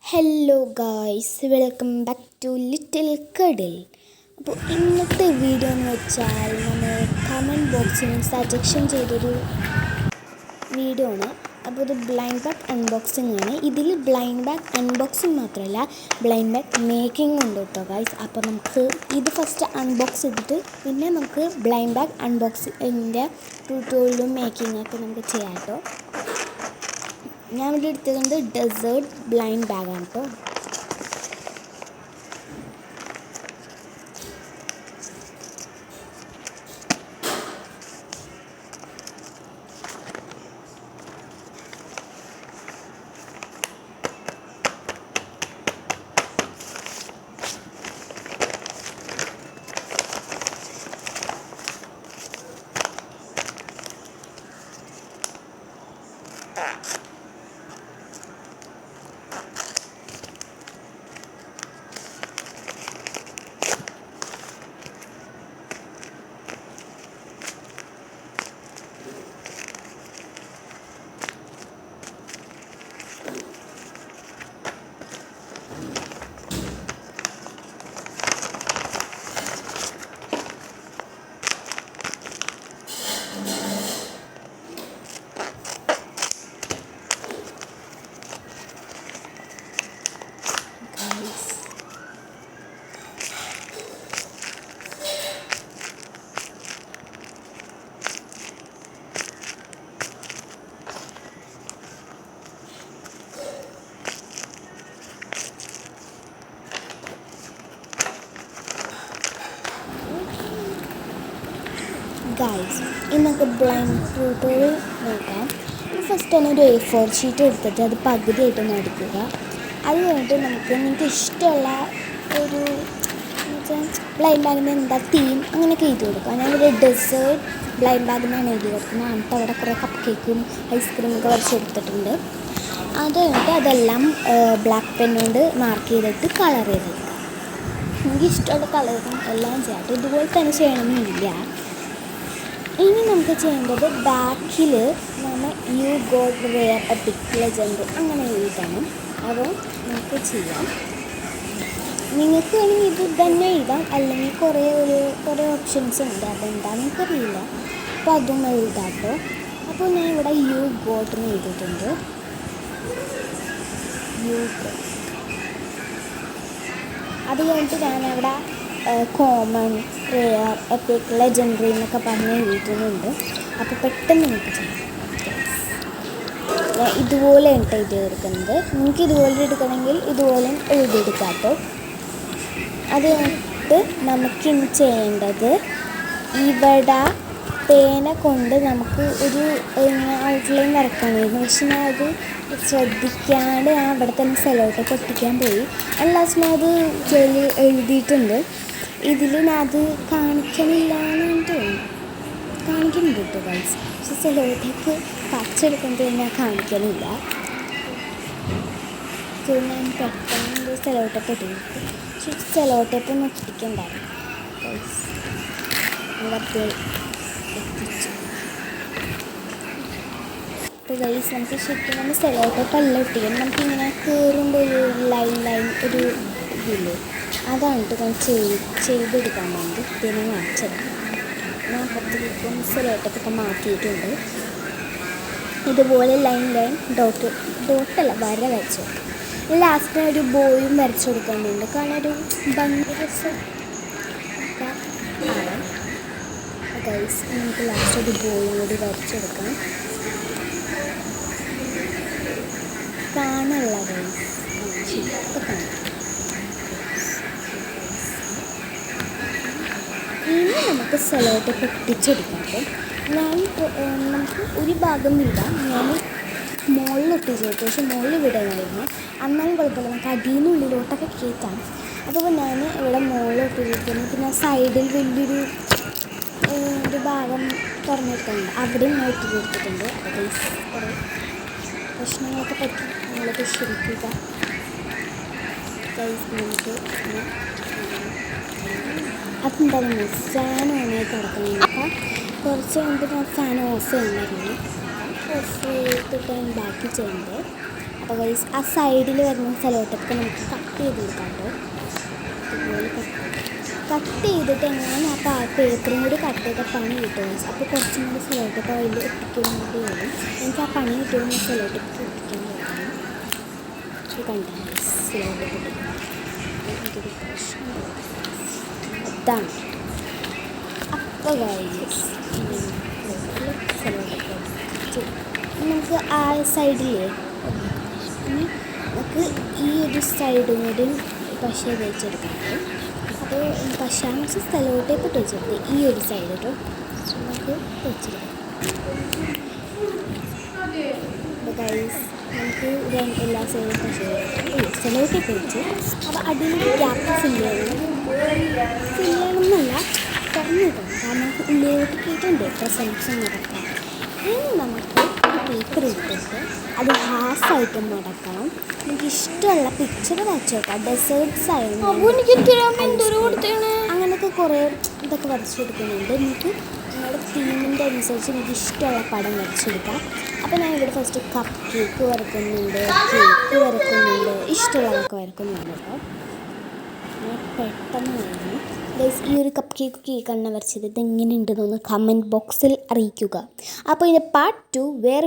Hello guys, welcome back to Little Cuddle. അപ്പോൾ ഇന്നത്തെ video എന്ന് വെച്ചാൽ നമ്മൾ കമൻറ്റ് ബോക്സിൽ സജഷൻ ചെയ്തൊരു വീഡിയോ ആണ്. അപ്പോൾ ഇത് ബ്ലൈൻഡ് ബാഗ് അൺബോക്സിംഗ് ആണ്. ഇതിൽ ബ്ലൈൻഡ് ബാഗ് അൺബോക്സിങ് മാത്രമല്ല, ബ്ലൈൻഡ് ബാഗ് മേക്കിംഗ് ഉണ്ട് കേട്ടോ ഗായ്സ്. അപ്പോൾ നമുക്ക് ഇത് ഫസ്റ്റ് അൺബോക്സ് ചെയ്തിട്ട് പിന്നെ നമുക്ക് ബ്ലൈൻഡ് ബാഗ് അൺബോക്സിങ്ങിൻ്റെ ട്യൂട്ടോറിയലും മേക്കിങ്ങൊക്കെ നമുക്ക് ചെയ്യാം കേട്ടോ. ഞാൻ ഇവിടെ എടുത്തത് ഡെസേർട്ട് ബ്ലൈൻഡ് ബാഗാണ് കേട്ടോ. ഗൈസ്, ഇന്നൊക്കെ ബ്ലൈൻഡ് ട്യൂട്ടോറിയൽ നോക്കാം. ഫസ്റ്റ് തന്നെ ഒരു A4 ഷീറ്റ് എടുത്തിട്ട് അത് പകുതിയായിട്ടൊന്ന് എടുക്കുക. അത് കഴിഞ്ഞിട്ട് നിങ്ങൾക്ക് ഇഷ്ടമുള്ള ഒരു ബ്ലൈൻഡ് ബാഗിന് എന്താ തീം അങ്ങനെയൊക്കെ എഴുതി കൊടുക്കുക. ഞാനൊരു ഡെസേർട്ട് ബ്ലൈൻഡ് ബാഗിനാണ് എഴുതി കൊടുക്കുന്നത്. എന്നിട്ട് അവിടെ കുറേ കപ്പ് കേക്കും ഐസ്ക്രീമൊക്കെ വരച്ചെടുത്തിട്ടുണ്ട്. അത് കഴിഞ്ഞിട്ട് അതെല്ലാം ബ്ലാക്ക് പെൻ കൊണ്ട് മാർക്ക് ചെയ്തിട്ട് കളർ ചെയ്തെടുക്കുക. എനിക്ക് ഇഷ്ടമുള്ള കളറും എല്ലാം ചെയ്യാം. ഇതുപോലെ തന്നെ ചെയ്യണമെന്നില്ല. ഇനി നമുക്ക് ചെയ്യേണ്ടത് ബാക്കിൽ നമ്മൾ you got where a big legend അങ്ങനെ എഴുതണം. അപ്പോൾ നമുക്ക് ചെയ്യാം. നിങ്ങൾക്ക് വേണമെങ്കിൽ ഇത് തന്നെ എഴുതാം, അല്ലെങ്കിൽ കുറേ ഓപ്ഷൻസ് ഉണ്ട്. അതെന്താണെന്ന് എനിക്കറിയില്ല. അപ്പോൾ അതും എഴുതാം കേട്ടോ. അപ്പോൾ ഞാൻ ഇവിടെ യു ഗോട്ടിന് എഴുതിയിട്ടുണ്ട്. You got. അത് കഴിഞ്ഞിട്ട് ഞാനവിടെ കോമൺ, റെയർ, എപ്പിക്, ലെജൻഡറി എന്നൊക്കെ പറഞ്ഞ് എഴുതുന്നുണ്ട്. അപ്പോൾ പെട്ടെന്ന് നമുക്ക് ചെയ്യാം. ഇതുപോലെ ഉണ്ട് എഴുതി എടുക്കുന്നത്. നിങ്ങൾക്ക് ഇതുപോലെ എടുക്കണമെങ്കിൽ ഇതുപോലെ എഴുതിയെടുക്കാം കേട്ടോ. അത് കഴിഞ്ഞിട്ട് നമുക്കിനി ചെയ്യേണ്ടത് ഇവിടെ പേന കൊണ്ട് നമുക്ക് ഒരു ഔട്ട്ലൈൻ വരക്കാനായിരുന്നു. പക്ഷെ ഞാൻ അത് ശ്രദ്ധിക്കാണ്ട് ഞാൻ അവിടെ തന്നെ സ്ഥലമൊക്കെ പൊട്ടിക്കാൻ പോയി. ലാസ്റ്റ് ഞാൻ അത് എഴുതിയിട്ടുണ്ട്. ഇതിൽ ഞാൻ അത് കാണിക്കണില്ല എന്നാണ് തോന്നുന്നു. കാണിക്കുന്നുണ്ട് കേട്ടോ ഗൈസ്. പക്ഷെ സ്ഥലത്തേക്ക് പച്ചെടുക്കുന്നത് ഞാൻ കാണിക്കണില്ല. ഞാൻ പെട്ടെന്ന് സ്ഥലത്തോട്ടൊക്കെ ഇട്ടിരിക്കും. പക്ഷെ സ്ഥലത്തോട്ടൊക്കെ ഒന്ന് ഒട്ടിക്കണ്ടായിരുന്നു ഗൈസ്. എത്തിച്ചു. അപ്പോൾ ഗൈസ്, നമുക്ക് ശരിക്കും നമ്മൾ സ്ഥലത്തോട്ടല്ല ഒട്ടിക്കണം. നമുക്കിങ്ങനെ കയറുമ്പോൾ ഒരു ലൈൻ ഒരു ഇതില്ലേ, അതാണ് ഞാൻ ചെയ്തെടുക്കാൻ വേണ്ടി പിന്നെ മാറ്റത്. ഞാൻ പുറത്തേക്കും സ്ഥലത്തോട്ടൊക്കെ മാറ്റിയിട്ടുണ്ട്. ഇതുപോലെ ലൈൻ ഡോട്ടല്ല വര വരച്ചു കൊടുക്കും. ലാസ്റ്റ് ഒരു ബോയും വരച്ചു കൊടുക്കേണ്ടതുണ്ട്. കാരണം ഒരു ഭംഗി രസം ആണ് ഗൈസ്. നമുക്ക് ലാസ്റ്റ് ഒരു ബോയും കൂടി വരച്ചെടുക്കാം. കാണുള്ള ഗൈസ് ഇപ്പോൾ കാണാം. ഇനി നമുക്ക് സ്ഥലമായിട്ട് പൊട്ടിച്ചെടുക്കാം. നമുക്ക് ഒരു ഭാഗം വിടാം. ഞാൻ മുകളിൽ ഒട്ടിച്ചെടുത്തു. പക്ഷെ മുകളിൽ വിടാനായിരുന്നു. എന്നാലും കുഴപ്പമില്ല, നമുക്ക് അടിയിൽ നിന്ന് ഉള്ളിലോട്ടൊക്കെ കയറ്റാം. അപ്പോൾ ഞാൻ ഇവിടെ മുകളിൽ ഒട്ടിച്ചെടുക്കുന്നു. പിന്നെ സൈഡിൽ വലിയൊരു ഭാഗം തുറന്നിട്ടുണ്ട്. അവിടെ ഞാൻ ഒട്ടിച്ചെടുത്തിട്ടുണ്ട്. അപ്പോൾ കുറേ പ്രശ്നങ്ങളൊക്കെ പറ്റി നമ്മളത് ശരിക്കുക. നമുക്ക് അതെന്തായാലും ഫാൻ ഓണായി കിടക്കുന്നുണ്ട്. കുറച്ച് മുമ്പ് ഞാൻ ഫാൻ ഓഫ് ചെയ്യുമായിരുന്നു. ഓഫ് ചെയ്തിട്ട് ബാക്കി ചെയ്യുന്നത്. അപ്പോൾ ഗൈസ് ആ സൈഡിൽ വരുന്ന സ്ഥലത്തൊക്കെ നമുക്ക് കട്ട് ചെയ്തെടുക്കാം കേട്ടോ. ഇതുപോലെ കട്ട് ചെയ്തിട്ട് എങ്ങനെ അപ്പോൾ ആ പേപ്പറും കൂടി കട്ട് ചെയ്ത പണി കിട്ടും ഗൈസ്. അപ്പോൾ കുറച്ചും കൂടി സ്ഥലത്തൊക്കെ അതിൽ ഒട്ടിക്കാൻ വേണ്ടി വരും. എനിക്ക് ആ പണി കിട്ടുന്ന സ്ഥലത്തൊക്കെ ഒട്ടിക്കാൻ പറ്റും. ഇത് കണ്ടാൽ സ്ഥലത്ത് പൊട്ടിക്കണം. എനിക്കൊരു പ്രശ്നം അതാണ്. അപ്പോൾ ഗൈസ് നമുക്ക് ആ സൈഡിലേ നമുക്ക് ഈ ഒരു സൈഡും കൂടി പശ വെച്ചെടുക്കാം. അപ്പോൾ പശാന്ന് വെച്ചാൽ സ്ഥലത്തോട്ടേക്ക് വെച്ചെടുത്ത് ഈ ഒരു സൈഡ് കേട്ടോ നമുക്ക് വെച്ചെടുക്കാം. അപ്പോൾ ഗൈസ് നമുക്ക് എല്ലാ സൈഡും പശ സ്ഥലത്തോട്ടേക്ക് വെച്ച് അപ്പോൾ അടിയിൽ ഗ്യാപ്പ് ഫില്ല് ചെയ്യണമെന്നല്ല പറഞ്ഞിട്ടുണ്ട്. കാരണം നമുക്ക് ഉള്ളിലോട്ട് കേട്ടുണ്ട് പ്രസൻസ് നടക്കാം. ഇനി നമുക്ക് പേപ്പർ എടുത്തിട്ട് അത് ഹാഫായിട്ട് മടക്കണം. എനിക്ക് ഇഷ്ടമുള്ള പിക്ചർ വരച്ച് വെക്കാം. ഡെസേർട്ട്സ് ആയിരുന്നു അങ്ങനെയൊക്കെ കുറേ ഇതൊക്കെ വരച്ചു കൊടുക്കുന്നുണ്ട്. എനിക്ക് നിങ്ങളുടെ തീമിൻ്റെ അനുസരിച്ച് എനിക്ക് ഇഷ്ടമുള്ള പടം വരച്ചെടുക്കാം. അപ്പോൾ ഞാൻ ഇവിടെ ഫസ്റ്റ് കപ്പ് കേക്ക് വരക്കുന്നുണ്ട്, കേക്ക് വരക്കുന്നുണ്ട്, ഇഷ്ടമുള്ളതൊക്കെ വരക്കുന്നുണ്ട് കേട്ടോ. ഞാൻ പെട്ടെന്ന് വരുന്നു ഗൈസ്. ഈ ഒരു കപ്പ് കേക്കാണ് വരച്ചത്. ഇതെങ്ങനെയുണ്ടെന്നൊന്ന് കമൻറ്റ് ബോക്സിൽ അറിയിക്കുക. അപ്പോൾ ഇതിൻ്റെ പാർട്ട് 2 വേറെ